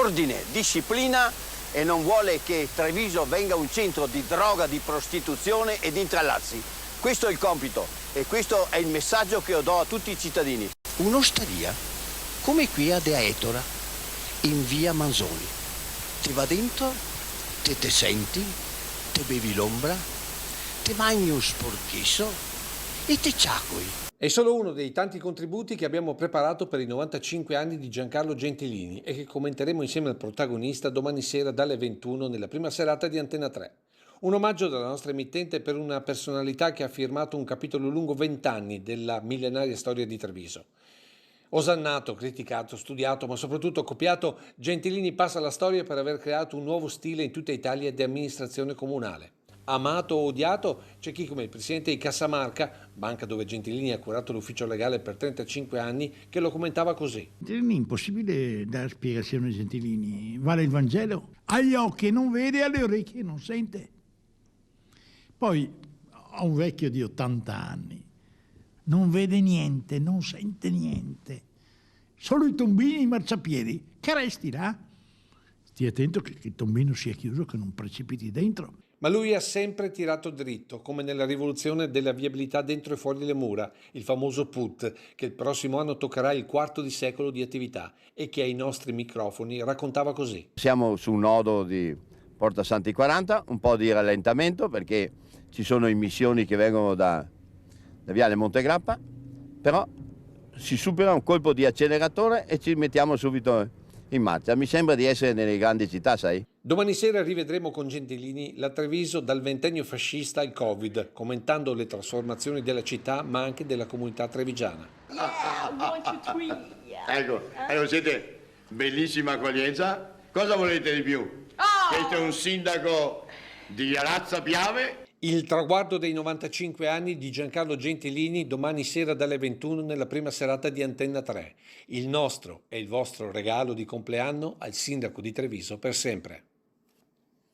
ordine, disciplina e non vuole che Treviso venga un centro di droga, di prostituzione e di intrallazzi. Questo è il compito e questo è il messaggio che io do a tutti i cittadini. Un'osteria, come qui a Dea Ettora, in via Manzoni. Ti va dentro, te senti, te bevi l'ombra, te mangi un sporchisso e te ciacqui. È solo uno dei tanti contributi che abbiamo preparato per i 95 anni di Giancarlo Gentilini e che commenteremo insieme al protagonista domani sera dalle 21 nella prima serata di Antenna 3. Un omaggio dalla nostra emittente per una personalità che ha firmato un capitolo lungo 20 anni della millenaria storia di Treviso. Osannato, criticato, studiato, ma soprattutto copiato, Gentilini passa alla storia per aver creato un nuovo stile in tutta Italia di amministrazione comunale. Amato o odiato, c'è chi come il presidente di Cassamarca, banca dove Gentilini ha curato l'ufficio legale per 35 anni, che lo commentava così. È impossibile dare spiegazione a Gentilini. Vale il Vangelo. Agli occhi non vede, alle orecchie non sente. Poi ho un vecchio di 80 anni. Non vede niente, non sente niente. Solo i tombini e i marciapiedi. Che resti là? Stii attento che il tombino sia chiuso, che non precipiti dentro. Ma lui ha sempre tirato dritto, come nella rivoluzione della viabilità dentro e fuori le mura, il famoso PUT, che il prossimo anno toccherà il quarto di secolo di attività e che ai nostri microfoni raccontava così. Siamo su un nodo di Porta Santi 40, un po' di rallentamento perché ci sono immissioni che vengono da Viale Montegrappa, però si supera un colpo di acceleratore e ci mettiamo subito in marcia. Mi sembra di essere nelle grandi città, sai? Domani sera rivedremo con Gentilini la Treviso dal ventennio fascista al Covid, commentando le trasformazioni della città ma anche della comunità trevigiana. Ecco, siete bellissima accoglienza. Cosa volete di più? Siete un sindaco di Arazza Piave? Il traguardo dei 95 anni di Giancarlo Gentilini domani sera dalle 21 nella prima serata di Antenna 3. Il nostro e il vostro regalo di compleanno al sindaco di Treviso per sempre.